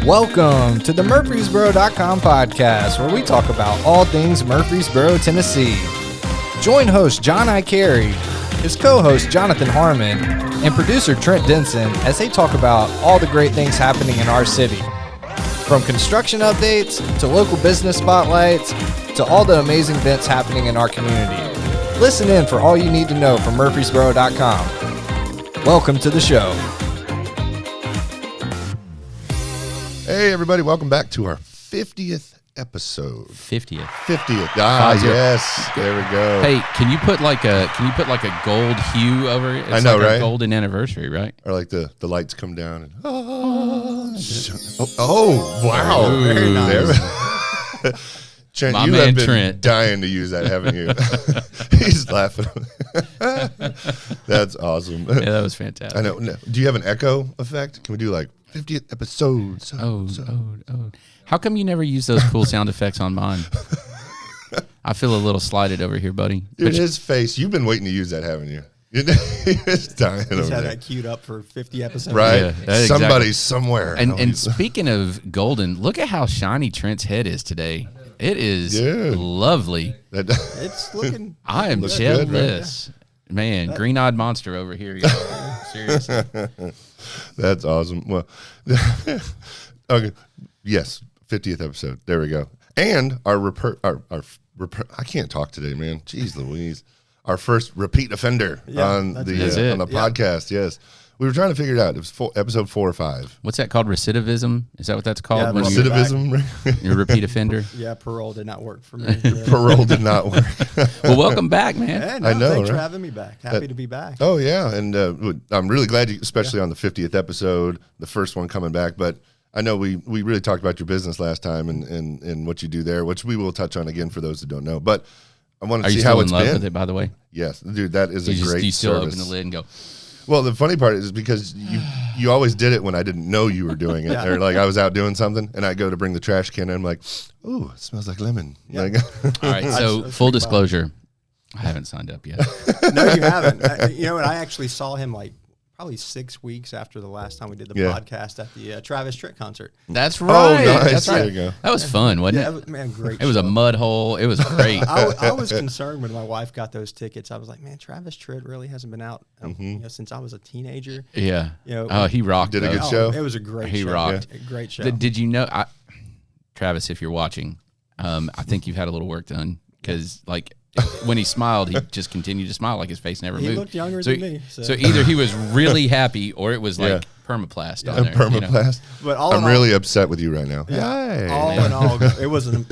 Welcome to the Murfreesboro.com podcast, where we talk about all things Murfreesboro, Tennessee. Join host John I. Carey, his co-host Jonathan Harmon, and producer Trent Denson as they talk about all the great things happening in our city. From construction updates to local business spotlights to all the amazing events happening in our community. Listen in for all you need to know from Murfreesboro.com. Welcome to the show. Hey, everybody. Welcome back to our 50th episode. 50th. Yes. There we go. Hey, can you put like a gold hue over it? It's I know, like right? a golden anniversary, right? Or like the lights come down. And, wow. Ooh. Very nice. Trent, My you man have been Trent. dying to use that, haven't you? He's laughing. That's awesome. Yeah, that was fantastic. I know. No. Do you have an echo effect? Can we do like 50th episode? Oh. How come you never use those cool sound effects on mine? I feel a little slighted over here, buddy. Dude, his face, you've been waiting to use that, haven't you? He was dying over He's had there. that queued up for 50 episodes. Right? Yeah, exactly. Somebody somewhere. And speaking of golden, look at how shiny Trent's head is today. It is lovely. It's looking. I am Looks good, jealous. Man, green-eyed monster over here, y'all. Seriously. That's awesome. Well, okay. Yes, 50th episode. There we go. And our I can't talk today, man. Jeez Louise. Our first repeat offender on the podcast. Yes. We were trying to figure it out. It was episode 4 or 5. What's that called? Recidivism? Is that what that's called? Yeah, when Recidivism? you're a repeat offender? Yeah, parole did not work for me. Parole did not work. Well, welcome back, man. Yeah, I know, thanks for right? having me back. Happy to be back. Oh, yeah. And I'm really glad, especially on the 50th episode, the first one coming back. But I know we really talked about your business last time and what you do there, which we will touch on again for those that don't know. But I want to see how it's been. Are you still in love with it, by the way? Yes. Dude, that is a great You still service. open the lid and go, Well, the funny part is because you always did it when I didn't know you were doing it. Or like I was out doing something and I go to bring the trash can and I'm like, ooh, it smells like lemon. Yeah. Like, all right, so full disclosure, I haven't signed up yet. No, you haven't. You know what? I actually saw him like probably 6 weeks after the last time we did the podcast at the Travis Tritt concert. That's right. nice. That's right. There you go. That was fun, wasn't it? Man, great. It was a show. mud hole. It was great. I was concerned when my wife got those tickets. I was like, man, Travis Tritt really hasn't been out since I was a teenager. Yeah. You know, Oh, he rocked. Did a though. good show? It was a great He show. rocked. A great show. Did you know, Travis, if you're watching, I think you've had a little work done because, like, when he smiled, he just continued to smile like his face never moved. He looked younger than me. So either he was really happy or it was like permaplast on there. Permaplast. But all I'm in all- really upset with you right now. Yeah. All in all, it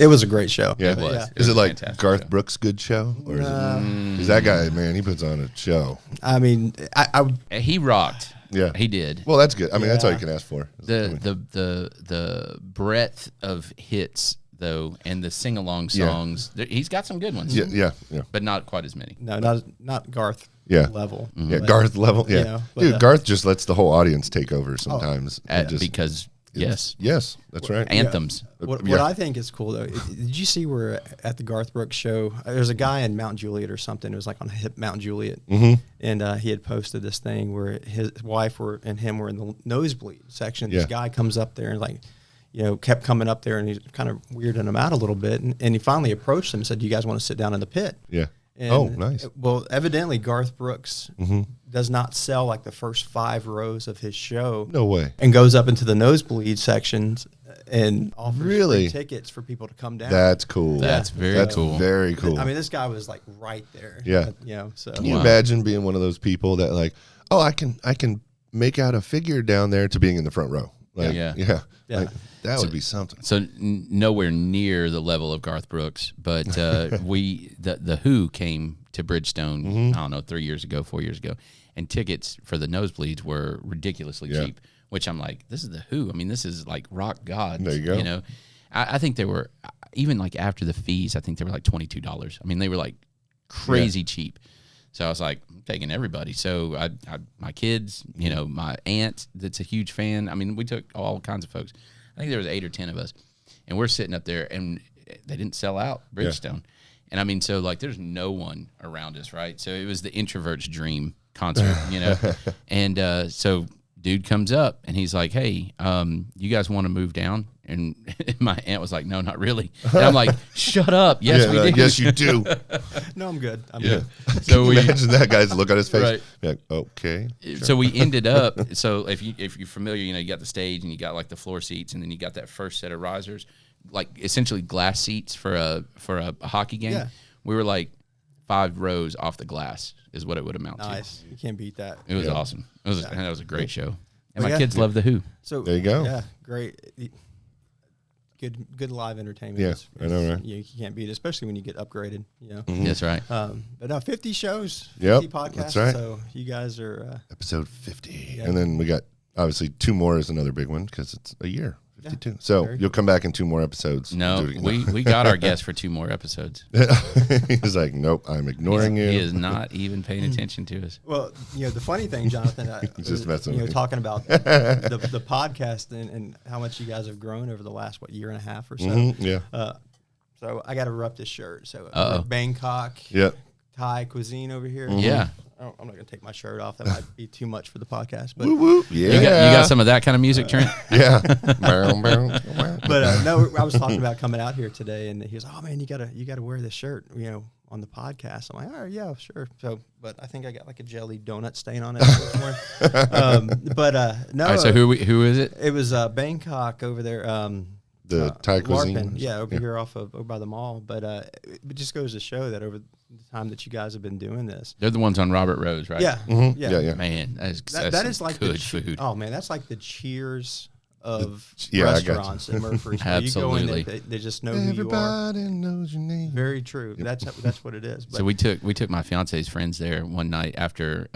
was a great show. Yeah. It was. Yeah. It Is was it like fantastic Garth show. Brooks' good show? Or is it? Is that guy, man, he puts on a show. I mean, I He rocked. Yeah. He did. Well, that's good. I mean, that's all you Yeah. can ask for. The breadth of hits though, and the sing along songs. He's got some good ones. Yeah. but not quite as many. no, not Garth level. Yeah, But, Garth level. Yeah. you know, but, Dude, Garth just lets the whole audience take over sometimes. Because yes, That's right. anthms. What I think is cool though, did you see where at the Garth Brooks show, there's a guy in Mount Juliet or something. It was like on Mount Juliet, and he had posted this thing where his wife and him were in the nosebleed section. This guy comes up there and like, kept coming up there and he's kind of weirding him out a little bit, and he finally approached him and said, "Do you guys want to sit down in the pit?" Yeah. And, nice. Well, evidently Garth Brooks does not sell like the first 5 rows of his show. No way. And goes up into the nosebleed sections and offers Really? free tickets for people to come down. That's cool. That's very cool. Very cool. I mean, this guy was like right there. Yeah. So Can you imagine being one of those people that like, oh, I can make out a figure down there to being in the front row? Like, Yeah. Like, that would be something. So nowhere near the level of Garth Brooks, but the Who came to Bridgestone, I don't know, 4 years ago, and tickets for the nosebleeds were ridiculously cheap, which I'm like, this is the Who. I mean, this is like rock gods. There you go. I think they were, even like after the fees, I think they were like $22. I mean, they were like crazy cheap. So I was like, I'm taking everybody. So I my kids, my aunt that's a huge fan. I mean, we took all kinds of folks. I think there was 8 or 10 of us, and we're sitting up there, and they didn't sell out Bridgestone. And I mean, so like, there's no one around us, right? So it was the introvert's dream concert, And so dude comes up and he's like, "Hey, you guys want to move down?" And my aunt was like, "No, not really." And I'm like, "Shut up! Yes, we do. Yes, you do. No, I'm good. I'm Yeah. good. So we Imagine that guy's look on his face. Right. Be like, okay. So we ended up. So if you're familiar, you got the stage and you got like the floor seats, and then you got that first set of risers, like essentially glass seats for a hockey game. Yeah. We were like 5 rows off the glass is what it would amount to. Nice. You can't beat that. It was Yeah. awesome. That was a great show. And Well, my kids love the Who. So There you go. Yeah, great. Good live entertainment. Yeah, I know, right? You can't beat it, especially when you get upgraded. That's right. But no, 50 shows, Yep, 50 podcasts. that's right. So you guys are. Episode 50. Yeah. And then we got, obviously, 2 more is another big one because it's a year. 52. So Very you'll come back in 2 more episodes. No, Do it again. we got our guest for 2 more episodes. He's like, nope, I'm ignoring you. He is not even paying attention to us. Well, the funny thing, Jonathan, He's just messing with me. talking about the podcast and how much you guys have grown over the last year and a half or so. Mhm, yeah. So I got to rep this shirt. So Bangkok Yep. Thai cuisine over here. Yeah. I'm not going to take my shirt off. That might be too much for the podcast. But Woo woo. Yeah. You got some of that kind of music, Trent? Yeah. But no, I was talking about coming out here today, and he was, "Oh man, you gotta wear this shirt, on the podcast." I'm like, "Oh yeah, sure." So, but I think I got like a jelly donut stain on it. No. All right, so who is it? It was Bangkok over there. The Thai cuisine. Larpin, yeah, over here over by the mall. But it just goes to show that over the time that you guys have been doing this. They're the ones on Robert Rose, right? Yeah, Yeah. Man, that's that is like good the food. Oh man, that's like the Cheers of Yeah, I got you. restaurants in Murfreesboro. Absolutely. You go in, they just know who you are. Everybody knows your name. Very true. That's what it is. But So we took my fiance's friends there one night after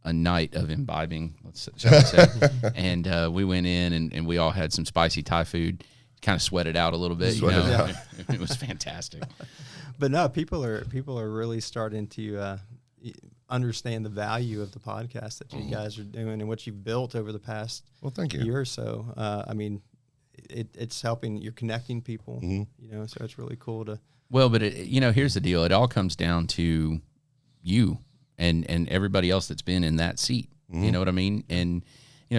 a night of imbibing, shall we say, and we went in and we all had some spicy Thai food, kind of sweated out a little bit. Sweated out. It was fantastic. But no, people are really starting to understand the value of the podcast that you guys are doing and what you've built over the past Thank you. year or so. I mean, it's helping. You're connecting people. So it's really cool to. Well, but here's the deal. It all comes down to you and everybody else that's been in that seat. You know what I mean? And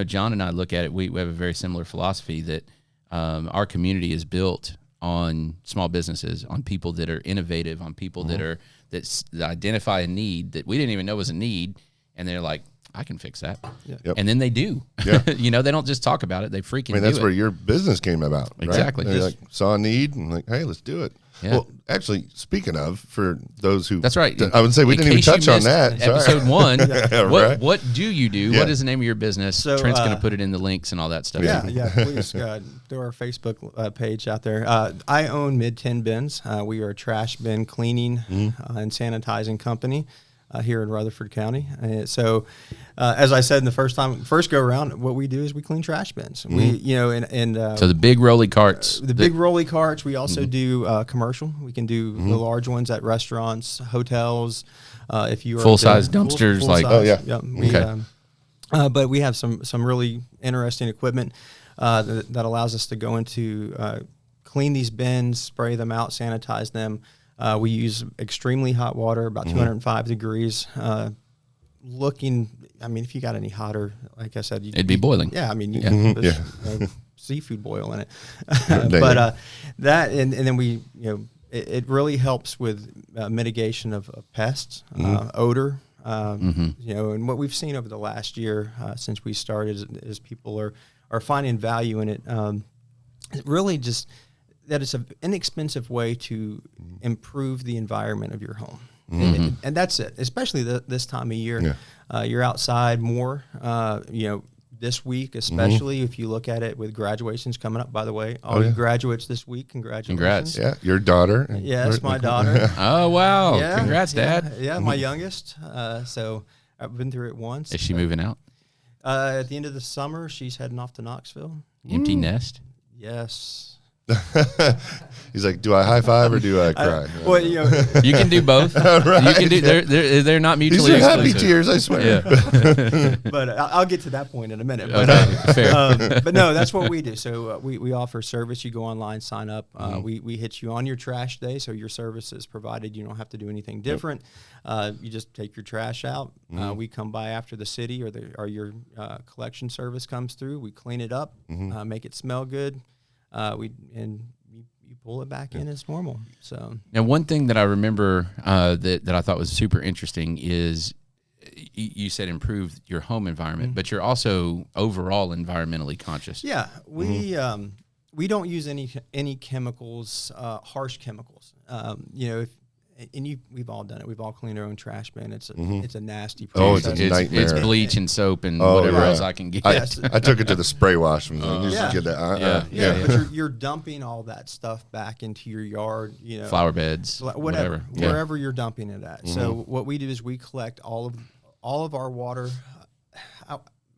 John and I look at it. We have a very similar philosophy that our community is built on small businesses, on people that are innovative, on people that identify a need that we didn't even know was a need, and they're like, I can fix that. Yeah. Yep. And then they do. Yeah. They don't just talk about it, they freaking do that's it. where your business came about. Right? Exactly. They like saw a need and like, hey, let's do it. Yeah. Well, actually, speaking of, for those who That's right. I would say we In didn't even case you touch on missed that. Sorry. Episode 1. Right. What do you do? Yeah. What is the name of your business? So, Trent's going to put it in the links and all that stuff. Yeah, please throw our Facebook page out there. I own Mid-Tenn Bins. We are a trash bin cleaning and sanitizing company here in Rutherford County. So, as I said in the first go around, what we do is we clean trash bins. We, So the big rolly carts. the big rolly carts. We also do commercial. We can do the large ones at restaurants, hotels. If you are Full-size dumpsters, like- Oh, yeah. Okay. But we have some really interesting equipment that allows us to go into clean these bins, spray them out, sanitize them. We use extremely hot water, about 205 degrees. If you got any hotter, like I said, It'd be boiling. Yeah, I mean, you can put seafood boil in it. But that, and then we, it really helps with mitigation of pests, odor. And what we've seen over the last year since we started is people are finding value in it. It really just that it's an inexpensive way to improve the environment of your home. And that's it, especially this time of year. You're outside more, this week, especially if you look at it with graduations coming up, by the way. All you graduates this week, congratulations. Congrats. Yeah, your daughter. Yes, my daughter. Oh, wow. Yeah, Congrats, Dad. Yeah, my youngest. So I've been through it once. Is she moving out? At the end of the summer, she's heading off to Knoxville. Empty nest? Yes. He's like, do I high five or do I cry? Well, you know, You can do both. Right. You can do. They're not These mutually are happy exclusive. tears, I swear. Yeah. but I'll get to that point in a minute. But, Okay, fair. but no, that's what we do. So we offer service. You go online, sign up. We hit you on your trash day, so your service is provided. You don't have to do anything different. You just take your trash out. We come by after the city or your collection service comes through. We clean it up, make it smell good. You pull it back in as normal. So Now, one thing that I remember that I thought was super interesting is you said improve your home environment, but you're also overall environmentally conscious. yeah, we don't use any chemicals, harsh chemicals. You know, we've all done it. We've all cleaned our own trash bin. It's a nasty Oh, process. it's a nightmare. It's bleach and soap and Oh, whatever yeah. else I can get. I took it to the spray wash. And you Yeah. just get that. Yeah. But you're dumping all that stuff back into your yard, you know, Flower beds, whatever, Yeah. wherever you're dumping it at. So what we do is we collect all of our water.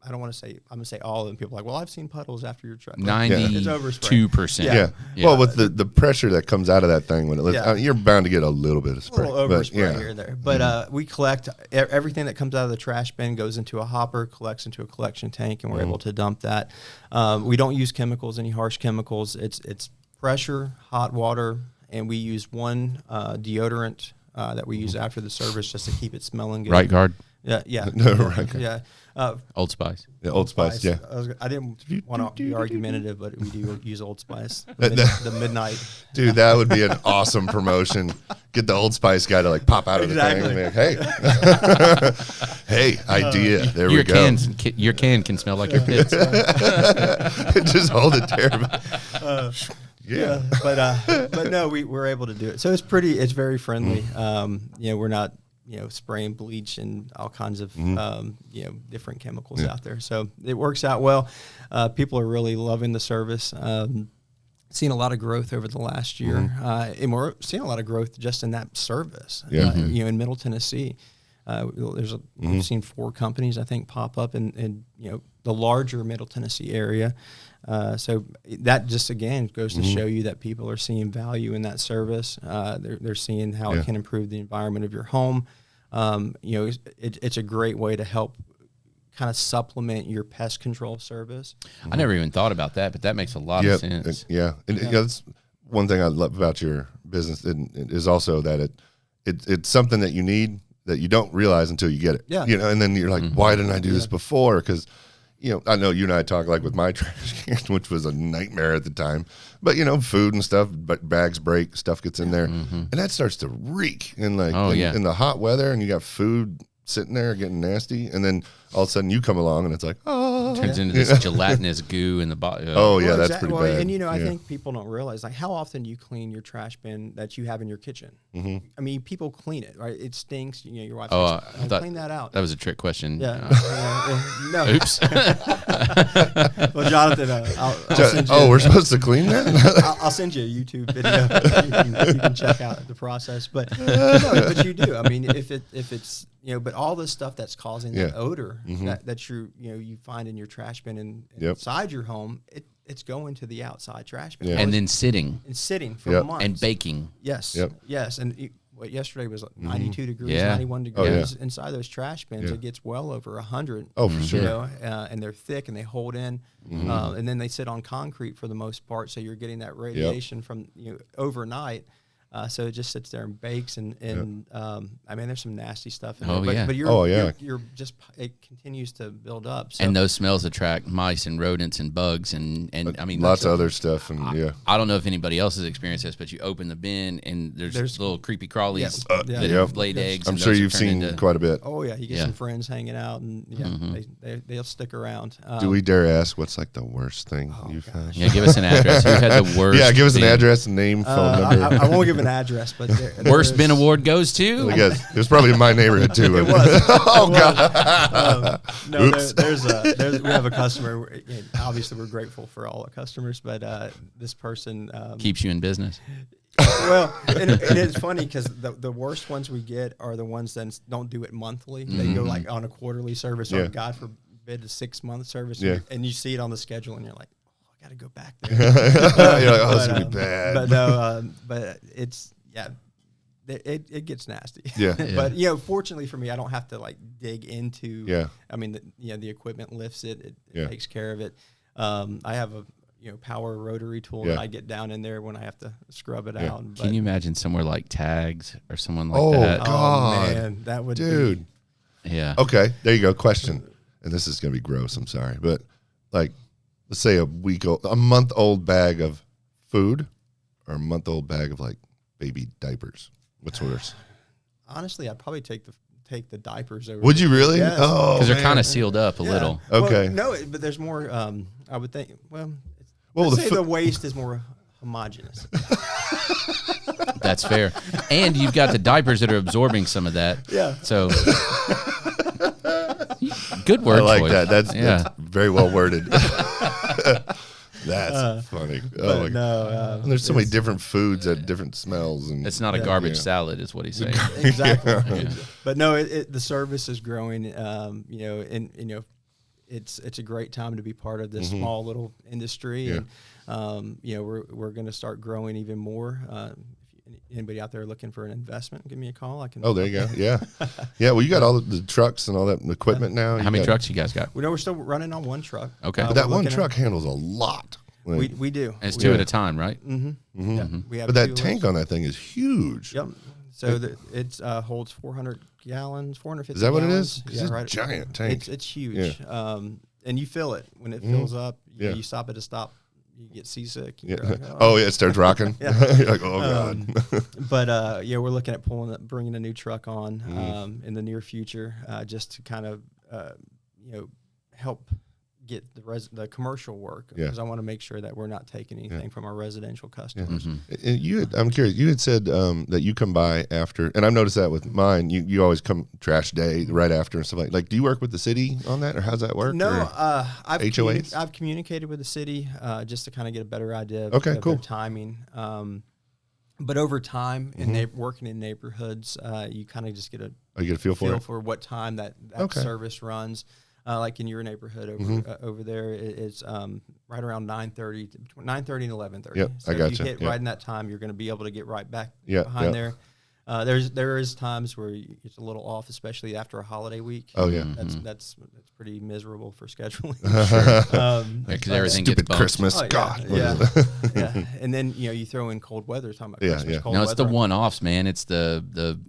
I don't want to say, I'm going to say all of them. People are like, well, I've seen puddles after your truck. It's overspray. 92%. Yeah. Well, with the pressure that comes out of that thing when it lets, you're bound to get a little bit of A spray. little But, overspray here and there. But we collect everything that comes out of the trash bin goes into a hopper, collects into a collection tank, and we're able to dump that. We don't use chemicals, any harsh chemicals. It's pressure, hot water, and we use one deodorant that we use after the service just to keep it smelling good. Right guard, Yeah. No, right. Yeah. Old Spice. Yeah, Old Spice, yeah. I didn't want to be argumentative, but we do use Old Spice. The midnight. Dude, that would be an awesome promotion. Get the Old Spice guy to like pop out of the thing. And be like, hey, idea. There we go. Your can can smell like your pits. Just hold it terrible. Yeah. But no, we're able to do it. So it's very friendly. You know, we're not, you know, spraying bleach and all kinds of, you know, different chemicals out there. So it works out well. People are really loving the service. Seen a lot of growth over the last year. And we're seeing a lot of growth just in that service, you know, in Middle Tennessee. We've seen 4 companies, I think, pop up in you know, the larger Middle Tennessee area. So that just, again, goes to show you that people are seeing value in that service. They're seeing how it can improve the environment of your home. You know, it's a great way to help kind of supplement your pest control service. I never even thought about that, but that makes a lot of sense. And that's one thing I love about your business is also that it's something that you need that you don't realize until you get it. Yeah. You know, and then you're like, why didn't I do this before? Because, you know, I know you and I talk like with my trash can, which was a nightmare at the time. But, you know, food and stuff, but bags break, stuff gets in there, and that starts to reek. And like in the hot weather, and you got food sitting there getting nasty, and then all of a sudden you come along and it's like, Turns into this gelatinous goo in the bottom. That's pretty bad. And you know, I think people don't realize, like, how often do you clean your trash bin that you have in your kitchen? I mean, people clean it, right? It stinks. You know, your wife says, clean that out. That was a trick question. Yeah. No. Oops. Well, Jonathan, I'll send you, we're supposed to clean that? I'll send you a YouTube video. You can check out the process. But no, but you do. I mean, if it's, you know, but all the stuff that's causing that odor that you find in your trash bin and inside your home, it's going to the outside trash bin. And then sitting for months and baking. Yes, and yesterday was like 92 degrees, 91 degrees inside those trash bins. It gets well over 100. Oh, for sure. You know, and they're thick and they hold in, and then they sit on concrete for the most part, so you're getting that radiation from overnight. So it just sits there and bakes, and I mean, there's some nasty stuff in there. But you're just, it continues to build up. So. And those smells attract mice and rodents and bugs, and I mean, lots of other stuff. And I don't know if anybody else has experienced this, but you open the bin and there's little creepy crawlies that have laid eggs. I'm sure you've seen quite a bit. Oh yeah, you get some friends hanging out, and they'll stick around. Do we dare ask what's like the worst thing you've had? Yeah, give us an address. Who had the worst? Yeah, give us an address, name, phone number. I won't give an address, but worst bin award goes to. I guess it was probably in my neighborhood too. It was. Oh God. No, we have a customer. Obviously, we're grateful for all our customers, but this person keeps you in business. Well, and it's funny because the worst ones we get are the ones that don't do it monthly. They go like on a quarterly service, or God forbid, a 6-month service, and you see it on the schedule, and you're like, got to go back there. You're like, oh, it's gonna be bad. But no, but it's it gets nasty. Yeah. But fortunately for me, I don't have to like dig into. Yeah. I mean, the equipment lifts it. It Yeah. takes care of it. I have a power rotary tool that I get down in there when I have to scrub it out. But, Can you imagine somewhere like Tags or someone like Oh, that? God. Oh man, that would Dude. Yeah. Okay, there you go. Question, and this is gonna be gross. I'm sorry, but like, let's say a month-old bag of food, or a month-old bag of like baby diapers. What's worse? Honestly, I'd probably take the diapers over. Would you really? Yes. Oh, Because they're man. kind of sealed up a little. Okay. Well, no, but there's more. I would think. Well, Well, let's say the waste is more homogenous. That's fair. And you've got the diapers that are absorbing some of that. Yeah. So good word I like choice. that. That's very well worded. That's Uh, funny. But Oh my God. no, And there's so many different foods that different smells, and It's not a garbage salad, is what he's saying. exactly. Yeah. But no, the service is growing. It's a great time to be part of this small little industry, Yeah. and we're going to start growing even more. If anybody out there looking for an investment, give me a call. I can. Oh, there you go. Yeah, yeah. Well, you got all the trucks and all that equipment now. How many trucks you guys got? We know we're still running on one truck. Okay. But that we're one looking truck handles a lot. We do. And it's We two do. at a time, right? Mm-hmm. Yeah, we have But that two tank little- on that thing is huge. Yep. So it holds 400 gallons, 450. Is that what it gallons. is? 'Cause it's a giant tank. It's huge. And you feel it when it fills up. Yeah. You stop at a stop, you get seasick. Yeah. You're like, Oh, yeah, it starts rocking. Yeah. You're like, oh God. But we're looking at bringing a new truck on Mm-hmm. in the near future, just to kind of help get the commercial work, Yeah. because I want to make sure that we're not taking anything from our residential customers. And I'm curious. You had said that you come by after, and I've noticed that with mine. You always come trash day right after and stuff like. Do you work with the city on that, or how's that work? No, or? I've HOAs? I've communicated with the city just to kind of get a better idea of, Okay, of cool. their timing. But over time, in working in neighborhoods, you kind of just get a Oh, you get a feel for feel it. for what time that Okay. service runs. Like in your neighborhood over there, it's right around 9:30 and 11:30. Yep, so I if gotcha. you hit Yep. right in that time, you're going to be able to get right back Yep, behind yep. there. There is times where it's a little off, especially after a holiday week. Oh, yeah. That's pretty miserable for scheduling. Because everything Stupid gets bumped. Christmas. Oh, yeah, God. what yeah, is it? yeah. And then you throw in cold weather. Talking about Yeah, Christmas, yeah. cold No, it's the weather. one-offs, man. It's the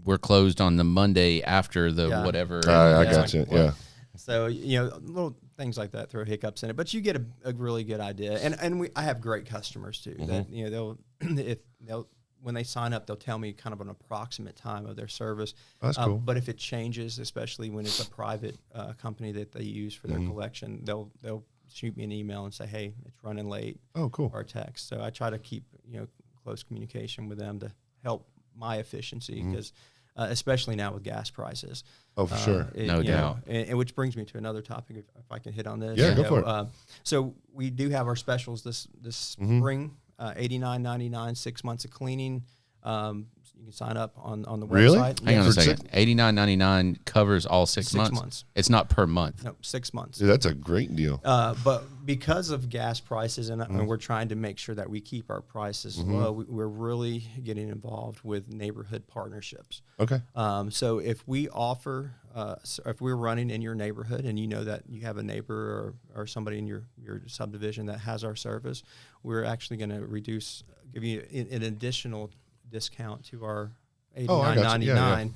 we're closed on the Monday after the Yeah. whatever. I Yeah. gotcha. Yeah. So little things like that throw hiccups in it, but you get a really good idea. And I have great customers too. That they'll when they sign up, they'll tell me kind of an approximate time of their service. That's cool. But if it changes, especially when it's a private company that they use for their collection, they'll shoot me an email and say, "Hey, it's running late." Oh, cool. Or text. So I try to keep close communication with them to help my efficiency, because especially now with gas prices. Oh, for sure. No doubt. And which brings me to another topic, if I can hit on this. Yeah, go for it. So we do have our specials this spring, $89.99, 6 months of cleaning. You can sign up on the Really? website. Hang on a For second. $89.99 covers all 6 6 months. months. It's not per month. No, 6 months. Dude, that's a great deal. But because of gas prices, and we're trying to make sure that we keep our prices low, we're really getting involved with neighborhood partnerships. Okay. So if we offer, if we're running in your neighborhood and you know that you have a neighbor or somebody in your subdivision that has our service, we're actually going to give you an additional discount to our $89.99,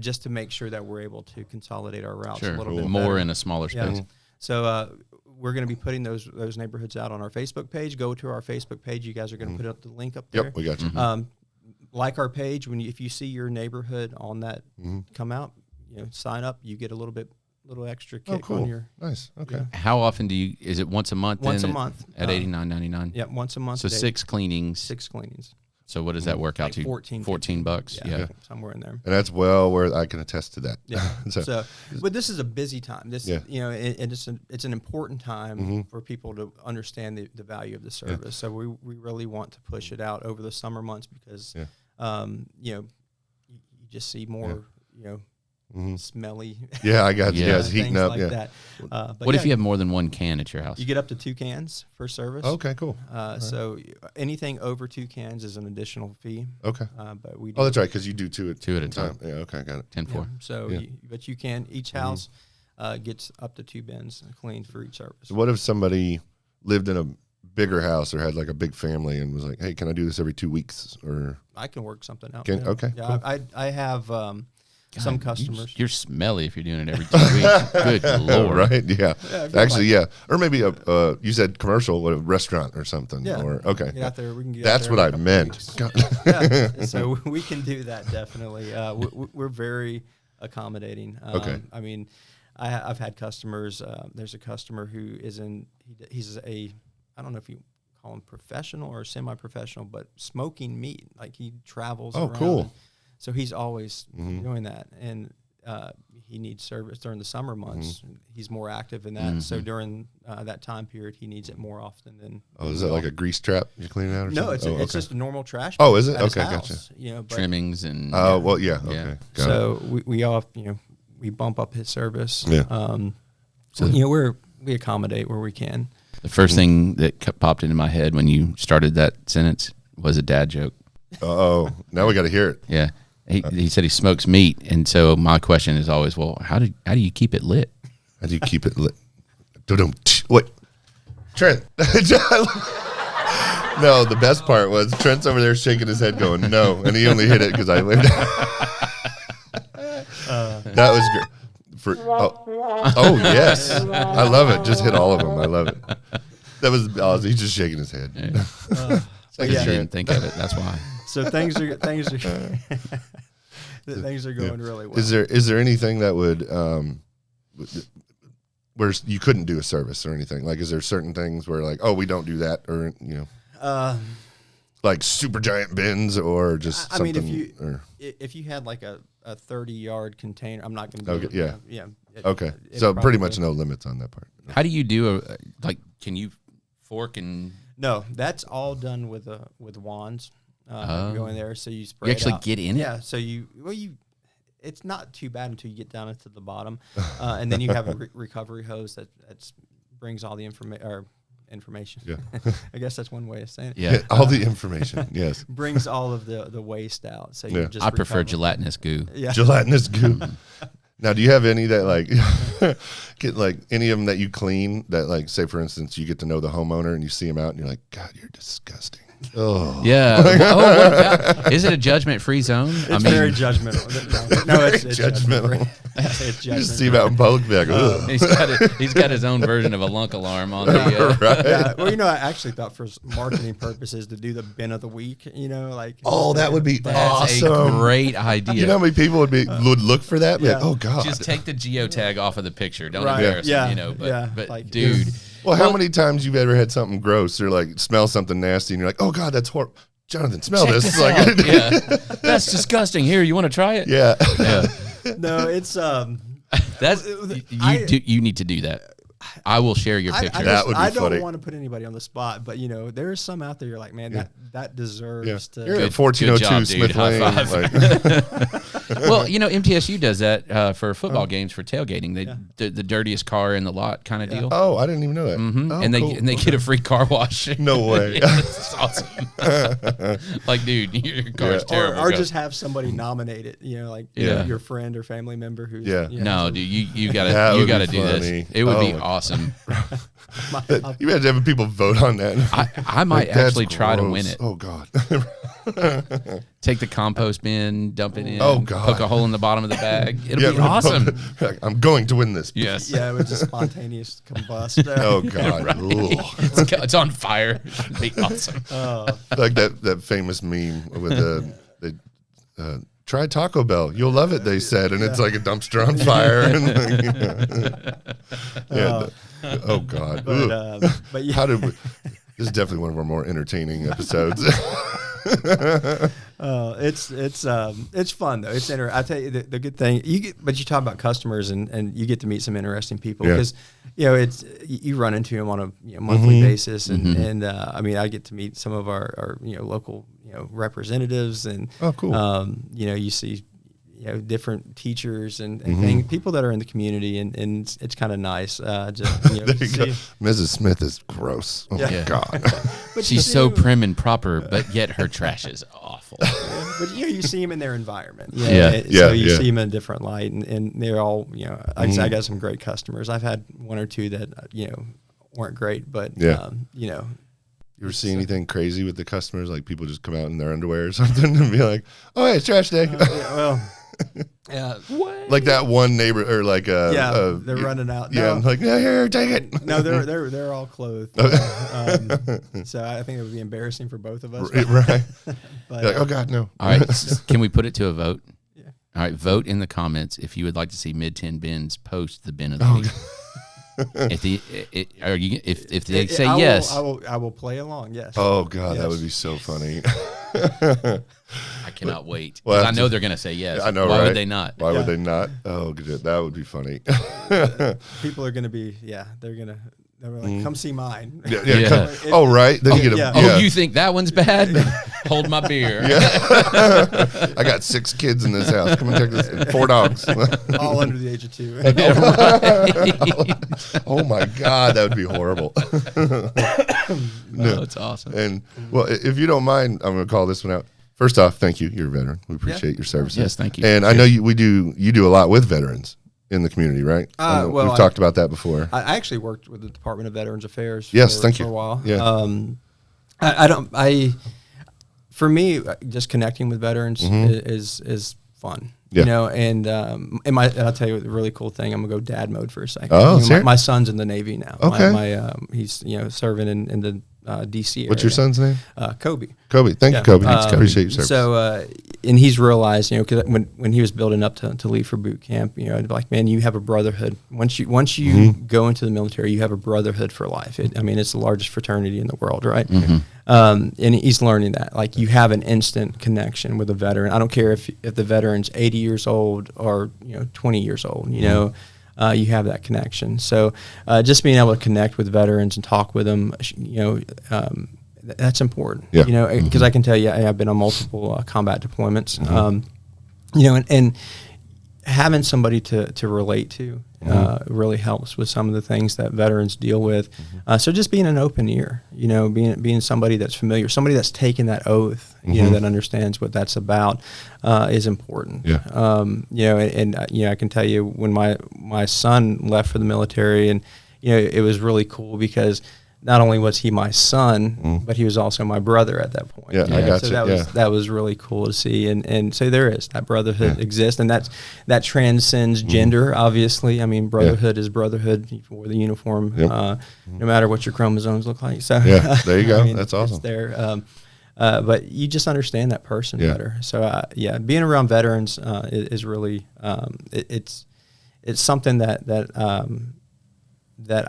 just to make sure that we're able to consolidate our routes a little bit more better. in a smaller space. Yeah. So we're going to be putting those neighborhoods out on our Facebook page. Go to our Facebook page. You guys are going to put up the link up there. Yep, we got you. Like our page, if you see your neighborhood on that come out, sign up. You get a little extra kick Oh, cool. on your. Nice. Okay. How often is it once a month? Once then a month. At $89.99? Yeah, once a month. So at 6 cleanings. 6 cleanings. So what does that work out Like to? 14, $14. Yeah. somewhere in there. And that's well where I can attest to that. Yeah. So, but this is a busy time. This, and it's an important time for people to understand the value of the service. Yeah. So we really want to push it out over the summer months, because, you just see more, smelly. Yeah, I got you. Yeah. Yeah, it's heating things up. like Yeah. that. But What if you have more than one can at your house? You get up to 2 cans for service. Okay, cool. So anything over 2 cans is an additional fee. Okay. But we do Oh, that's right, because you do two at a time. Yeah, okay, got it. 10-4. Yeah, so, Yeah. but you can, each house gets up to 2 bins cleaned for each service. So what if somebody lived in a bigger house or had like a big family and was like, hey, can I do this every 2 weeks? Or I can work something out. Okay, Yeah, cool. I have some customers. You're smelly if you're doing it every 2 weeks. Good Lord. right? Yeah. if you Actually, like- yeah. Or maybe you said commercial, a restaurant or something. Yeah. Or okay. Get out there. We can get That's out there what in a I couple meant. weeks. God. Yeah, so we can do that definitely. We're very accommodating. Okay. I mean, I've had customers. There's a customer who is he's a, I don't know if you call him professional or semi-professional, but smoking meat. Like he travels. Oh, around. cool. So he's always doing that, and he needs service during the summer months. He's more active in that. So during that time period, he needs it more often than. Oh, is that like a grease trap you clean out or No, something? it's just a normal trash. Oh, bin is it? at his Okay, house, gotcha. You know, but Trimmings and Oh, well, yeah. Yeah. Okay. Got it. so we all, we bump up his service. Yeah. So we accommodate where we can. the first thing that popped into my head when you started that sentence was a dad joke. Oh, now we got to hear it. Yeah. He said he smokes meat, and so my question is always, well, how do you keep it lit? How do you keep it lit? What? Trent. No, the best part was Trent's over there shaking his head going, no. And he only hit it because I waved. That was great. Oh, yes. I love it. Just hit all of them. I love it. That was awesome. He's just shaking his head. I guess you didn't think of it. That's why. So things are things are going really well. Is there anything that would where you couldn't do a service or anything? Like, is there certain things where like, oh, we don't do that, or like super giant bins or just I something? mean, if you had like a 30-yard container, I'm not going to. Okay, yeah. Okay, so pretty much no limits on that part. How do you do can you fork and No, that's all done with wands. Go in there, so you spray. you actually it out. get in it? Yeah, so it's not too bad until you get down into the bottom, and then you have a recovery hose that brings all the information. Yeah. I guess that's one way of saying it. Yeah. All the information. Yes. Brings all of the waste out. So Yeah. you just I prefer recover. gelatinous goo. Yeah. Gelatinous goo. Now, do you have any that like get like any of them that you clean that like, say for instance, you get to know the homeowner and you see him out and you're like, God, you're disgusting. Oh Yeah. What about, is it a judgment-free zone? It's very judgmental. No, it's judgmental. It's You just see him out in public, be like, ugh. He's got his own version of a lunk alarm on the. Right? Yeah, well, I actually thought for marketing purposes to do the bin of the week, like. Oh, that would be That's awesome. a great idea. You know how many people would look for that? Be like, Yeah. oh God. Just take the geotag off of the picture. Don't Right. embarrass Yeah. him, Yeah. But Like, dude, Well, how many times you've ever had something gross or like smell something nasty and you're like, oh God, that's horrible. Jonathan, smell check this. this Like, out. Yeah. That's disgusting. Here, you want to try it? yeah. Yeah. No, it's That's you need to do that. I will share your picture. That would be I funny. don't want to put anybody on the spot, but there are some out there. You're like, man, that deserves to. You're at 1402 job, dude. Smith High Lane. five. Like, Well, MTSU does that for football games for tailgating. They the dirtiest car in the lot kind of deal. oh, I didn't even know that. Oh, and they cool. and they get a free car wash. No way. Yeah, it's awesome. Like, dude, your car's terrible. Or Go. just have somebody nominate it. Like Yeah. your friend or family member who's. Yeah. No, dude, you That gotta would gotta be do funny. this. It would Oh be my- awesome. You had to have people vote on that. I might Like, that's actually try to win gross. it. Oh God. Take the compost bin, dump it in. Oh, God. Poke a hole in the bottom of the bag. It'll be Yeah, awesome. like, I'm going to win this. Yes. Yeah, it was just spontaneous combust. Oh God. Ugh. It's on fire. It'd be awesome. Like that famous meme with the try Taco Bell. You'll love it, they said, and it's like a dumpster on fire. And oh God. But yeah. How did we, this is definitely one of our more entertaining episodes. It's fun though. It's I tell you the good thing but you talk about customers and you get to meet some interesting people Yeah. because it's you run into them on a monthly basis and I mean I get to meet some of our local representatives and Oh, cool. you see different teachers and things, people that are in the community, and it's kind of nice. Just There you go. see, Mrs. Smith is gross. Oh, my God. but She's so prim and proper, but yet her trash is awful. But you see them in their environment. Yeah. So you see them in a different light, and they're all, like I said, I got some great customers. I've had one or two that weren't great, but You ever see anything crazy with the customers? Like people just come out in their underwear or something and be like, "Oh, hey, it's trash day." What? Like that one neighbor, or like they're running out. Yeah, No. like, "Yeah, here, take it." No, they're all clothed. So I think it would be embarrassing for both of us. Right. But, You're like, oh God, no. All right, can we put it to a vote? Yeah. All right, vote in the comments if you would like to see Mid-Tenn Bins post the bin of the week. If they say yes, I will play along. Yes. Oh God, that Yes. would be so funny. I cannot wait. Well, 'Cause I know they're going to say yes. I know, Why right? would they not? Why would Yeah. they not? Oh, good. That would be funny. People are going to be. They're like, come see mine. Yeah. Come- oh, right. Then you get a. Yeah. Oh, you think that one's bad? Hold my beer. I got 6 kids in this house. Come and check this. 4 dogs. All under the age of 2. Oh my God, that would be horrible. No, it's awesome. And well, if you don't mind, I'm going to call this one out. First off, thank you. You're a veteran. We appreciate your services. Yes, thank you. And I know you do a lot with veterans in the community, right? I know we've talked about that before. I actually worked with the Department of Veterans Affairs. Yes, for, thank for you. a while. Yeah. For me, just connecting with veterans is fun. Yeah. And I'll tell you a really cool thing. I'm gonna go dad mode for a second. Oh, my son's in the Navy now. Okay. He's serving in the DC area. What's your son's name? Kobe. Kobe. Thank you, Kobe. Appreciate your service. So, and he's realized, cause when he was building up to leave for boot camp, I'd be like, man, you have a brotherhood. Once you go into the military, you have a brotherhood for life. It's the largest fraternity in the world, right? And he's learning that. Like, you have an instant connection with a veteran. I don't care if the veteran's 80 years old or 20 years old. You have that connection. So just being able to connect with veterans and talk with them, that's important. Yeah. Because I can tell you, I've been on multiple combat deployments. And having somebody to relate to really helps with some of the things that veterans deal with. So just being an open ear, being somebody that's familiar, somebody that's taken that oath, that understands what that's about, is important. Yeah. I can tell you when my son left for the military, and it was really cool because not only was he my son, but he was also my brother at that point. Yeah, I got so you. that was really cool to see, and so there is that brotherhood exists, and that transcends gender. Obviously, brotherhood is brotherhood. You wore the uniform, no matter what your chromosomes look like. So Yeah, there you go. That's awesome. It's there, but you just understand that person better. So being around veterans is really it's something that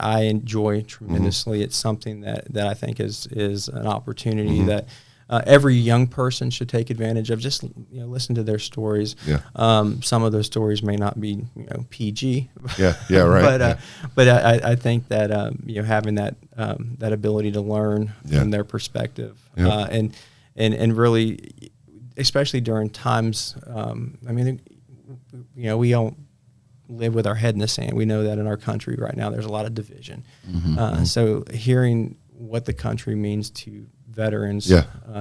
I enjoy tremendously. It's something that I think is an opportunity that every young person should take advantage of. Just listen to their stories. Yeah. Some of those stories may not be PG. Yeah, right. But I think that having that ability to learn from their perspective and really, especially during times. We don't live with our head in the sand. We know that in our country right now there's a lot of division. So hearing what the country means to veterans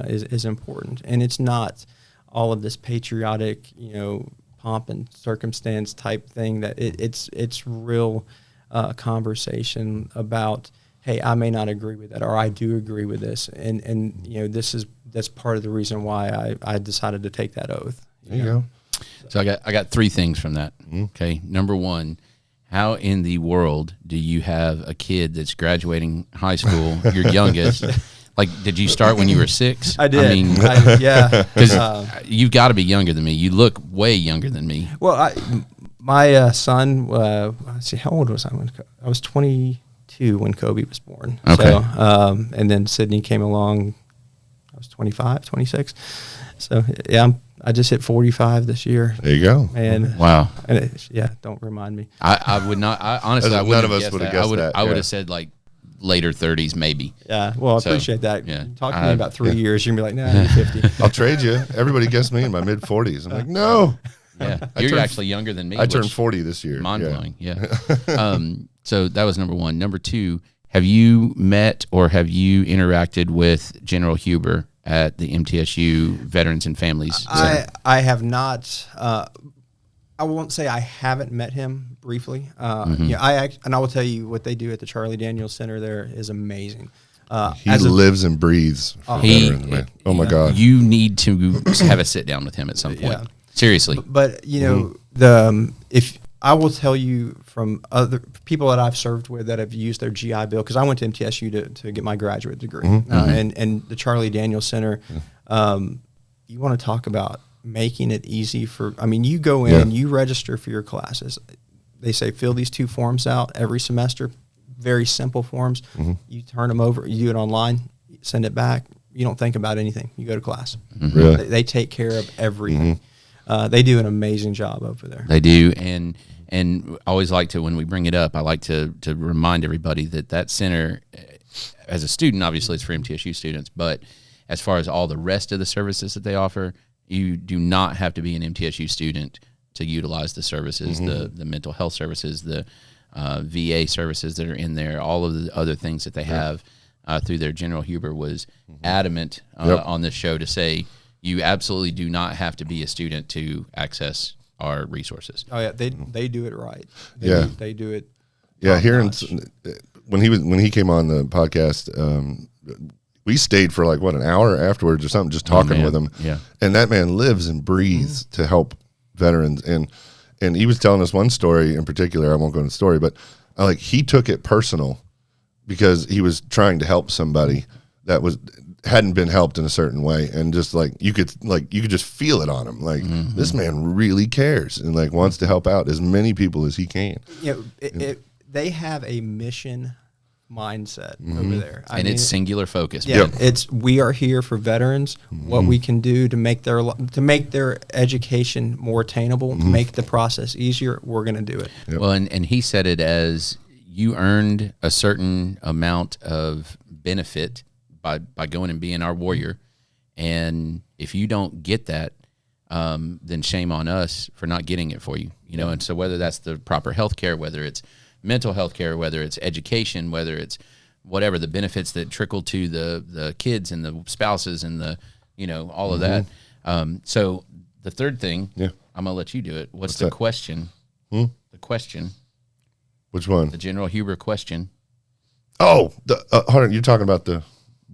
is important. And it's not all of this patriotic, pomp and circumstance type thing. That it's real conversation about, hey, I may not agree with that, or I do agree with this, and that's part of the reason why I decided to take that oath. There you go. So I got 3 things from that. Okay. Number 1, how in the world do you have a kid that's graduating high school, your youngest? Like, did you start when you were 6? I did. Because you've got to be younger than me. You look way younger than me. Well, my son, let's see, how old was I when I was 22 when Kobe was born. Okay. So, and then Sydney came along. I was 25, 26. So I just hit 45 this year. There you go. And wow. And don't remind me. I would not. Honestly, I wouldn't none of us have would have guessed guessed that. that. I would have said like later 30s, maybe. Yeah. Well, I So, appreciate that. yeah. Talk to me about 3 years. You're gonna be like, nah, you're 50. I'll trade you. Everybody guessed me in my mid-40s. I'm like, no. Yeah, I you're turned- actually younger than me. I turned which- 40 this year. Mind blowing, yeah. So that was number one. Number two, have you met or have you interacted with General Huber at the MTSU Veterans and Families Center? I have not. I won't say I haven't met him briefly. Yeah, and I will tell you what they do at the Charlie Daniels Center there is amazing. He lives and breathes for veterans, man. Oh my God. You need to have a sit down with him at some point. Yeah. Seriously. But you know, if I will tell you from other people that I've served with that have used their GI Bill, because I went to MTSU to get my graduate degree, and the Charlie Daniels Center. You want to talk about making it easy for? I mean, you go in, you register for your classes. They say fill these 2 forms out every semester. Very simple forms. You turn them over. You do it online. Send it back. You don't think about anything. You go to class. Really? They take care of everything. They do an amazing job over there. They do, and I always like to, when we bring it up, I like to remind everybody that center, as a student, obviously it's for MTSU students, but as far as all the rest of the services that they offer, you do not have to be an MTSU student to utilize the services, the mental health services, the VA services that are in there, all of the other things that they have through their. General Huber was adamant on this show to say, you absolutely do not have to be a student to access our resources. Oh yeah, they do it right. They do it. Yeah, when he came on the podcast, we stayed for like an hour afterwards or something, just talking with him. Yeah, and that man lives and breathes to help veterans. And he was telling us one story in particular. I won't go into the story, but he took it personal because he was trying to help somebody that hadn't been helped in a certain way, and just you could just feel it on him. This man really cares and wants to help out as many people as he can. You know, they have a mission mindset over there, and it's singular focus. Yeah, it's we are here for veterans. What we can do to make their education more attainable, make the process easier, we're going to do it. Yep. Well, and he said it as you earned a certain amount of benefit by going and being our warrior, and if you don't get that, then shame on us for not getting it for you. You know, and so whether that's the proper health care, whether it's mental health care, whether it's education, whether it's whatever the benefits that trickle to the kids and the spouses and the all of that. So the third thing, I'm gonna let you do it. What's the that? question? The question. Which one? The General Huber question. Oh, hold on. You're talking about the.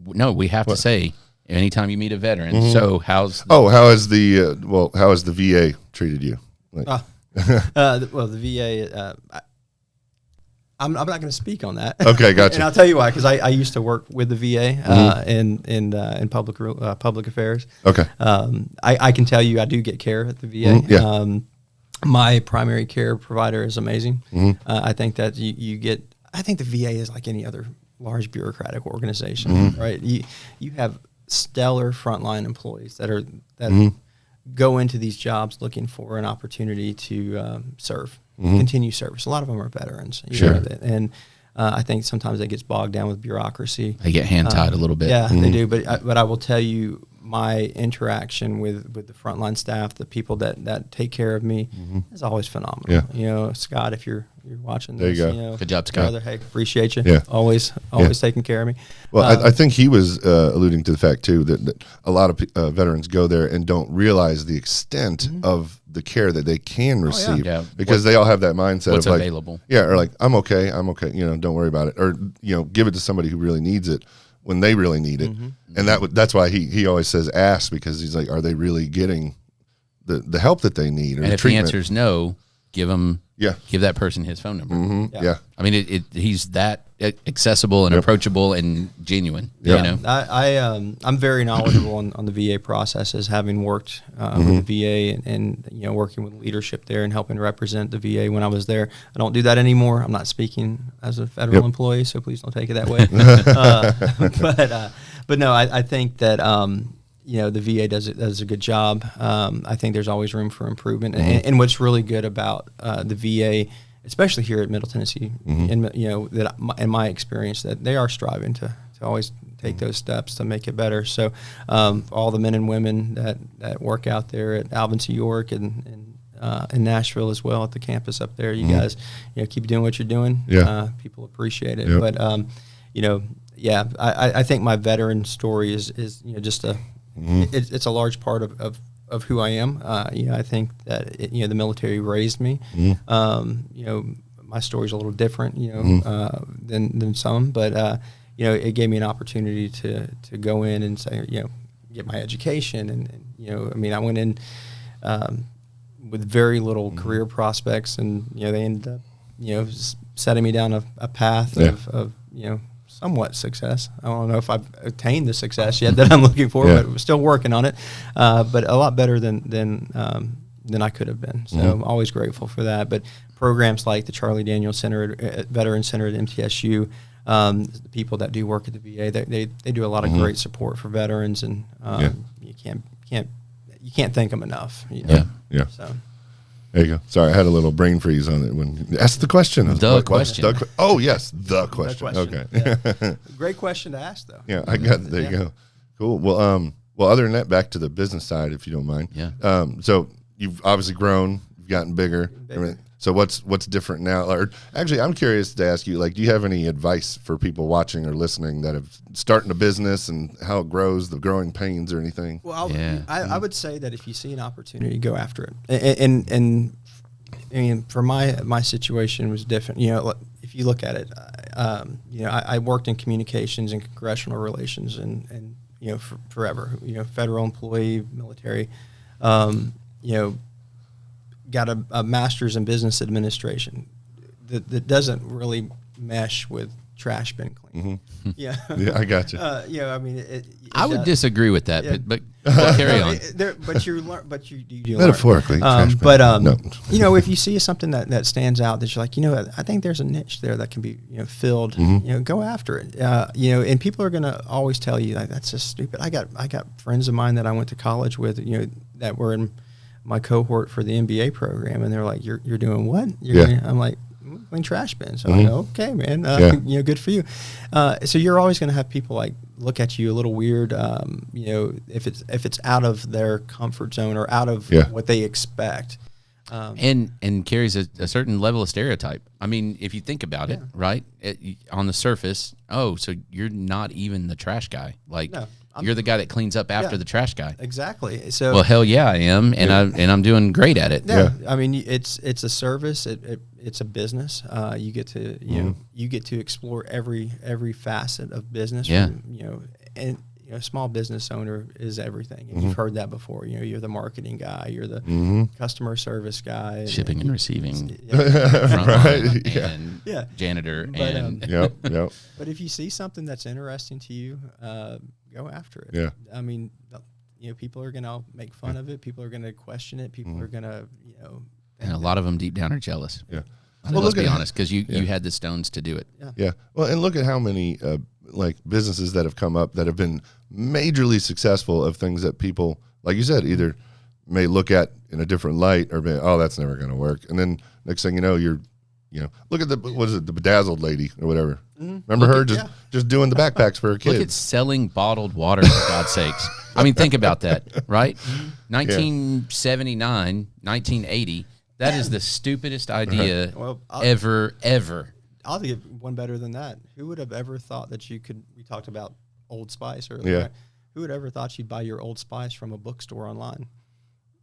No, we have to say anytime you meet a veteran. So how has the VA treated you? Well, the VA. I'm not going to speak on that. Okay, gotcha. And I'll tell you why, because I used to work with the VA in public affairs. Okay. I can tell you I do get care at the VA. My primary care provider is amazing. I think that you get. I think the VA is like any other large bureaucratic organization, right? You have stellar frontline employees that go into these jobs looking for an opportunity to serve. Continue service. A lot of them are veterans. Sure. And I think sometimes that gets bogged down with bureaucracy. they get hand tied a little bit? Yeah, they do. But I will tell you, my interaction with the frontline staff, the people that take care of me, is always phenomenal. Yeah. You know, Scott, if you're watching There this, you go. you know, Good job, Scott. brother, hey, appreciate you. Yeah. Always taking care of me. Well, I think he was alluding to the fact too that a lot of veterans go there and don't realize the extent of the care that they can receive, Yeah. because they all have that mindset What's of available? or I'm okay, you know, don't worry about it, or give it to somebody who really needs it when they really need it, and that's why he always says ask, because he's like, are they really getting the help that they need, or And the if treatment? the answer is no, give that person his phone number. Yeah. I mean, he's that accessible and approachable and genuine. Yeah. You know, I'm very knowledgeable on the VA processes, having worked with the VA and working with leadership there and helping represent the VA when I was there. I don't do that anymore. I'm not speaking as a federal employee, so please don't take it that way. But no, I think that the VA does a good job. I think there's always room for improvement. And what's really good about the VA, especially here at Middle Tennessee, in my experience, that they are striving to always take those steps to make it better. So all the men and women that work out there at Alvin C. York and in Nashville as well at the campus up there. You guys, keep doing what you're doing. Yeah. People appreciate it. Yep. But, yeah, I think my veteran story is just it's a large part of who I am. I think that the military raised me. My story's a little different, than some, but it gave me an opportunity to go in and say, get my education, and I went in with very little career prospects, and they ended up setting me down a path of somewhat success. I don't know if I've attained the success yet that I'm looking for, but we're still working on it. But a lot better than I could have been. So I'm always grateful for that. But programs like the Charlie Daniels Center, Veteran Center at MTSU, the people that do work at the VA, they do a lot of great support for veterans, and you can't thank them enough. Yeah. So. There you go. Sorry, I had a little brain freeze on it when you asked the question. The question. Oh, yes, the question. Okay. Yeah. Great question to ask, though. Yeah, I got. There you go. Cool. Well, other than that, back to the business side, if you don't mind. Yeah. So you've obviously grown, you've gotten bigger. So what's different now? Or actually, I'm curious to ask you, do you have any advice for people watching or listening that have starting a business and how it grows, the growing pains or anything? Well, I would say that if you see an opportunity, go after it. And I mean, for my situation was different. If you look at it, I worked in communications and congressional relations, and forever. Federal employee, military. Got a master's in business administration that doesn't really mesh with trash bin cleaning. Yeah, I got you. I mean, I would disagree with that, but carry on. But you learn. But you metaphorically. Learn. No. If you see something that stands out, that you're like, I think there's a niche there that can be filled. Go after it. And people are gonna always tell you that's just stupid. I got friends of mine that I went to college with, that were in my cohort for the MBA program, and they're like, "You're doing what?" I'm like, "Clean trash bins." So I go, "Okay, man, good for you." So you're always going to have people look at you a little weird, if it's out of their comfort zone or out of what they expect. And carries a certain level of stereotype. I mean, if you think about it, right, on the surface, so you're not even the trash guy. No. You're the guy that cleans up after the trash guy. Exactly. So well, hell yeah, I am, and I'm doing great at it. Yeah. I mean, it's a service. It's a business. You get to you get to explore every facet of business. Yeah. And small business owner is everything. And you've heard that before. You're the marketing guy. You're the customer service guy. Shipping and receiving. Right. And janitor. And yep. But if you see something that's interesting to you, go after it. Yeah. I mean, people are going to make fun of it. People are going to question it. People are going to, and a lot of them deep down are jealous. Yeah. Let's be honest, because you had the stones to do it. Yeah. Well, and look at how many businesses that have come up that have been majorly successful of things that people, like you said, either may look at in a different light or be, that's never going to work. And then next thing you know, look at the bedazzled lady or whatever. Remember her just doing the backpacks for her kids. Look at selling bottled water, for God's sakes. I mean, think about that, right? 1979, 1980. That is the stupidest idea ever. I'll give one better than that. Who would have ever thought that we talked about Old Spice earlier. Yeah. Who would ever thought you'd buy your Old Spice from a bookstore online?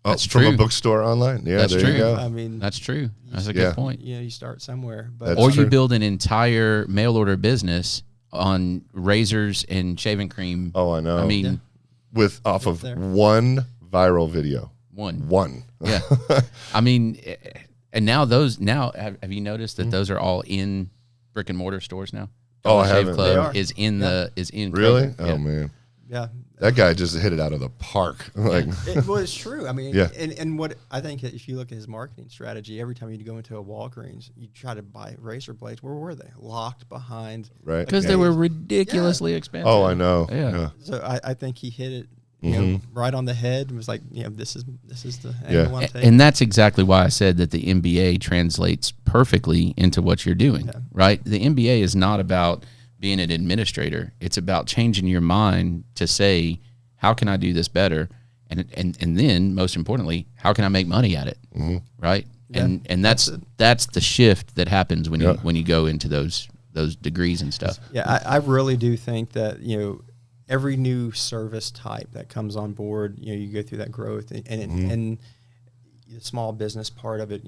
That's from a bookstore online. Yeah, that's there true. you go. I mean, that's true. That's a good point. You start somewhere. But That's or true. you build an entire mail order business on razors and shaving cream. Oh, I know. I mean, with off of one viral video. One. Yeah. I mean, and now have you noticed that those are all in brick and mortar stores now? I Shave haven't. Club is in Really? Kroger. Oh man. Yeah. That guy just hit it out of the park. It's true. I mean, Yeah. and what I think if you look at his marketing strategy, every time you go into a Walgreens, you try to buy razor blades. Where were they? Locked behind. Right. Because they were ridiculously expensive. Oh, I know. Yeah. So I think he hit it right on the head and was like, this is the angle I'm taking. And that's exactly why I said that the MBA translates perfectly into what you're doing, right? The MBA is not about being an administrator. It's about changing your mind to say, how can I do this better? and then most importantly, how can I make money at it? Right. Yeah, And that's the shift that happens when you go into those degrees and stuff. Yeah, I really do think that, every new service type that comes on board, you go through that growth, and the small business part of it,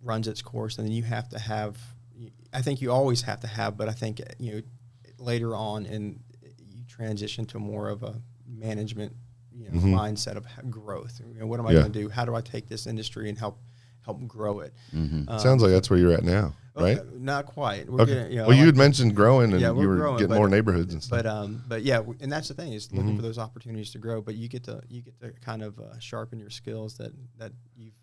runs its course, and then you have to have, I think you always have to have, but I think, later on you transition to more of a management, mindset of growth. What am I going to do? How do I take this industry and help grow it? Sounds like that's where you're at now, right? Not quite. We're Okay. getting, Well, you had mentioned growing, and you were growing, getting more neighborhoods and stuff. But yeah, and that's the thing, is looking for those opportunities to grow. But you get to kind of sharpen your skills that you've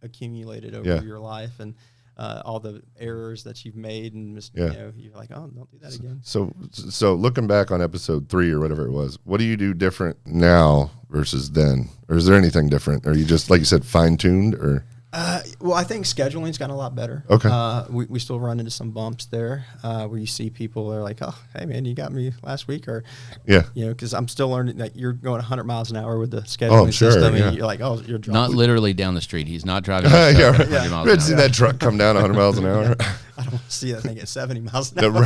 accumulated over your life, and all the errors that you've made, and you're like, oh, don't do that again. So looking back on episode 3 or whatever it was, what do you do different now versus then, or is there anything different? Are you just, like you said, fine tuned, or? Well, I think scheduling's gotten a lot better. Okay. We still run into some bumps there, where you see people are like, oh, hey man, you got me last week, or because I'm still learning that you're going 100 miles an hour with the scheduling system, and you're like, oh, you're driving. Not literally down the street. He's not driving. We'd see that truck come down 100 miles an hour. I don't want to see that thing at 70 miles an hour.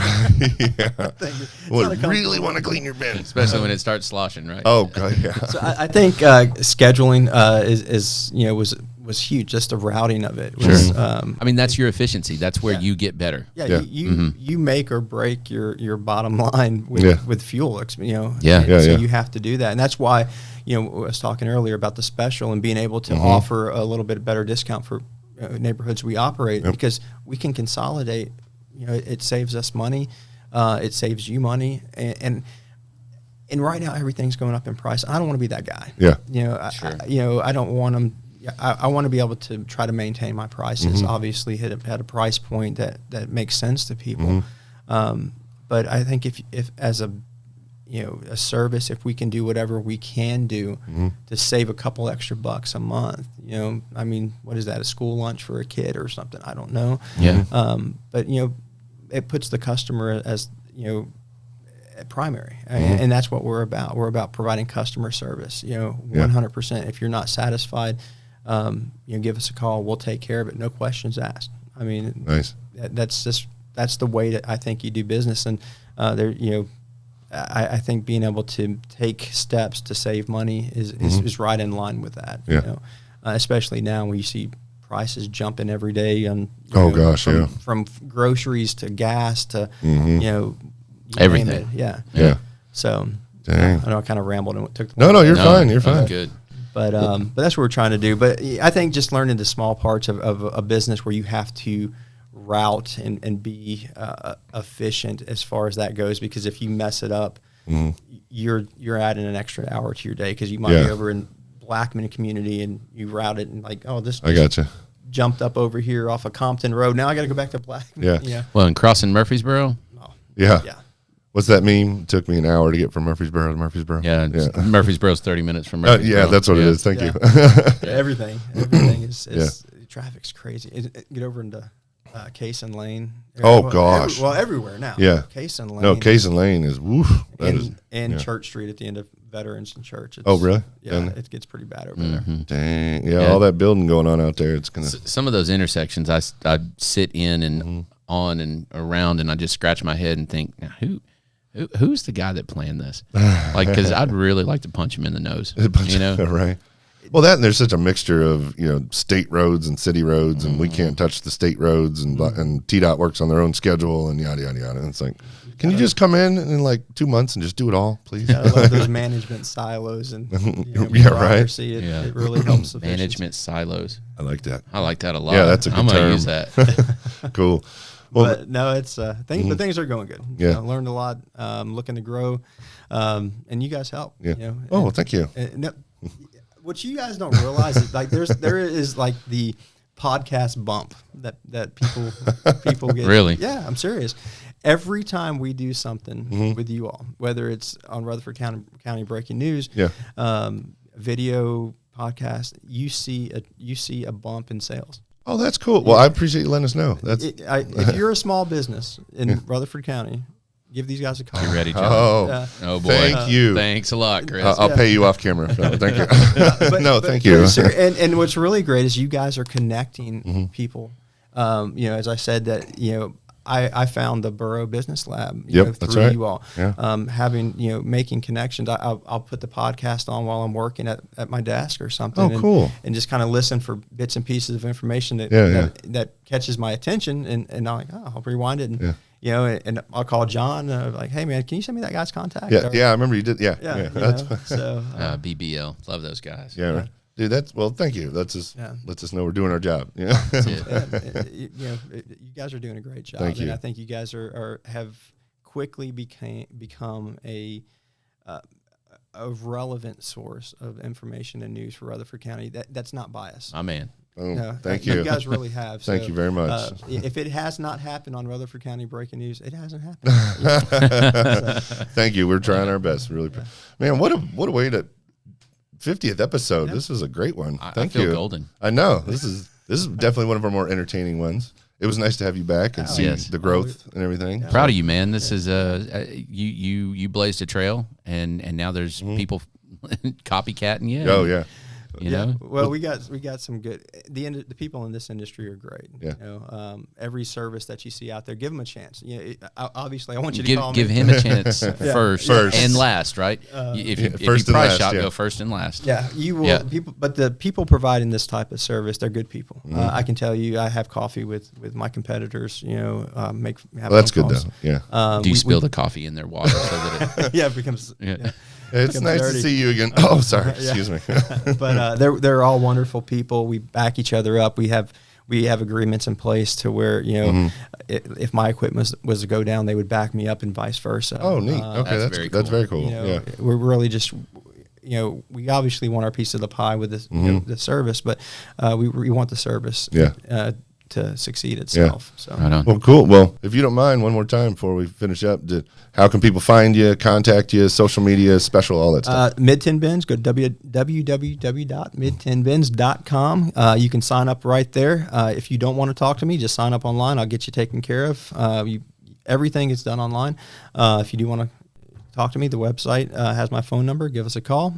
Well, really want to clean your bin, especially when it starts sloshing, right? Oh god, yeah. So I think scheduling was huge. Just the routing of it was. I mean, that's your efficiency. That's where you get better. Yeah. You make or break your bottom line with fuel. So you have to do that, and that's why I was talking earlier about the special and being able to offer a little bit better discount for neighborhoods we operate, because we can consolidate. It saves us money. It saves you money, and right now everything's going up in price. I don't want to be that guy. Yeah. I don't want them. I want to be able to try to maintain my prices. Obviously, hit at a price point that makes sense to people. But I think if as a service, if we can do whatever we can do to save a couple extra bucks a month, I mean, what is that? A school lunch for a kid or something? I don't know. Yeah. But it puts the customer as primary, and that's what we're about. We're about providing customer service. 100%. If you're not satisfied, give us a call. We'll take care of it. No questions asked. I mean, nice. That's the way that I think you do business, and I think being able to take steps to save money is right in line with that. Especially now when you see prices jumping every day on from groceries to gas to everything. Yeah. So dang. I know I kind of rambled and took the No, you're fine. You're fine. Good. But that's what we're trying to do. But I think just learning the small parts of a business where you have to route and be efficient as far as that goes, because if you mess it up, you're adding an extra hour to your day, because you might be over in Blackman community and you route it and like, oh, this I gotcha. Jumped up over here off of Compton Road. Now I got to go back to Blackman. Yeah. Well, and crossing Murfreesboro. Oh, yeah. Yeah. What's that meme? It took me an hour to get from Murfreesboro to Murfreesboro. Yeah. Murfreesboro's 30 minutes from Murfreesboro. Yeah, that's what it is. Thank you. Everything is traffic's crazy. Get over into Cason Lane. Oh gosh. Everywhere now. Yeah. Cason Lane. No, Cason Lane is woof. And Church Street at the end of Veterans and Church. Oh really? Yeah, it gets pretty bad over there. Dang. Yeah, all that building going on out there. It's gonna. Some of those intersections, I sit in and on and around, and I just scratch my head and think, now, who's the guy that planned this? Like, because I'd really like to punch him in the nose. Right. Well, and there's such a mixture of state roads and city roads, and we can't touch the state roads, and TDOT works on their own schedule, and yada yada yada. And it's like, can you just come in like 2 months and just do it all, please? I love those management silos and right. It really helps. Management silos. I like that. I like that a lot. Yeah, that's a good I'm term. gonna use that. Cool. Well, but no, it's things are going good. Yeah, learned a lot. Looking to grow, and you guys help. Yeah. Well, thank you. What you guys don't realize is like there is like the podcast bump that people get. Really? Yeah, I'm serious. Every time we do something with you all, whether it's on Rutherford County Breaking News, video podcast, you see a bump in sales. Oh, that's cool. Well, I appreciate you letting us know. If you're a small business in Rutherford County, give these guys a call. You ready, John? Oh boy. Thank you. Thanks a lot, Chris. I'll pay you off camera. So thank you. Thank you. And what's really great is you guys are connecting people. As I said, that I found the Borough Business Lab through right. you all. Yeah. Making connections. I'll put the podcast on while I'm working at my desk or something. Oh, cool. And just kind of listen for bits and pieces of information that catches my attention. And I'm like, I'll rewind it. And, and I'll call John, like, hey, man, can you send me that guy's contact? Yeah, I remember you did. Yeah. So BBL. Love those guys. Yeah. Dude, thank you. Lets us know we're doing our job. That's it. You guys are doing a great job. Thank you. And I think you guys have quickly become a relevant source of information and news for Rutherford County. That's not biased. My man. Thank you. You guys really have. Thank you very much. If it has not happened on Rutherford County Breaking News, it hasn't happened. Thank you. We're trying our best. Really, man. What a way to 50th episode. This was a great one. Thank you. I feel golden. I know. This is definitely one of our more entertaining ones. It was nice to have you back and see the growth and everything. Yeah. Proud of you, man. This is you blazed a trail, and now there's people copycatting you. Oh yeah. You know. Well, we got some good. The people in this industry are great. Yeah. Every service that you see out there, give them a chance. Obviously, I want you to give him a chance first and last, right? If you price last, shop, go first and last. Yeah, you will. Yeah. But the people providing this type of service, they're good people. I can tell you, I have coffee with my competitors. That's good though. Yeah. Do you spill the coffee in their water so that it becomes? Yeah. It's nice to see you again. Oh, sorry. Excuse me. But they're all wonderful people. We back each other up. We have agreements in place to where if my equipment was to go down, they would back me up and vice versa. Oh, neat. Okay, that's very cool. We're really just we obviously want our piece of the pie with this the service, but we want the service. To succeed itself. So right on. Well, cool. Well, if you don't mind, one more time before we finish up, how can people find you, contact you, social media, special, all that stuff? Mid-Tenn Bins, go to www.midtennbins.com. You can sign up right there. If you don't want to talk to me, just sign up online. I'll get you taken care of. Everything is done online. If you do want to talk to me, the website has my phone number. Give us a call.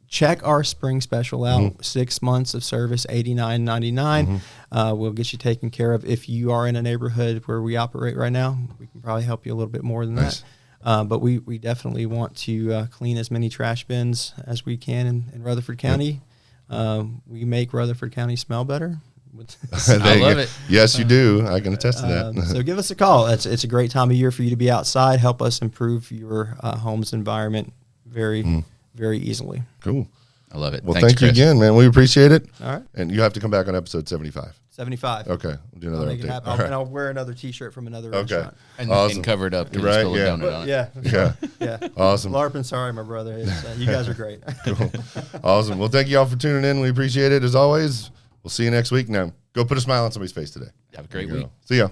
Check our spring special out. 6 months of service, $89.99. We'll get you taken care of. If you are in a neighborhood where we operate right now, we can probably help you a little bit more than that. But we definitely want to clean as many trash bins as we can in Rutherford County. We make Rutherford County smell better. I love it. Yes, you do. I can attest to that. So give us a call. It's a great time of year for you to be outside. Help us improve your home's environment very easily. Cool. I love it. Well, Thanks, thank you Chris. again, man. We appreciate it. All right. And you have to come back on episode 75. 75. Okay. We'll do another update. And I'll wear another T-shirt from another restaurant. And cover it up. Right? Yeah. Yeah. Awesome. LARPing, sorry, my brother. You guys are great. Cool. Awesome. Well, thank you all for tuning in. We appreciate it as always. We'll see you next week. Now, go put a smile on somebody's face today. Have a great week. See ya.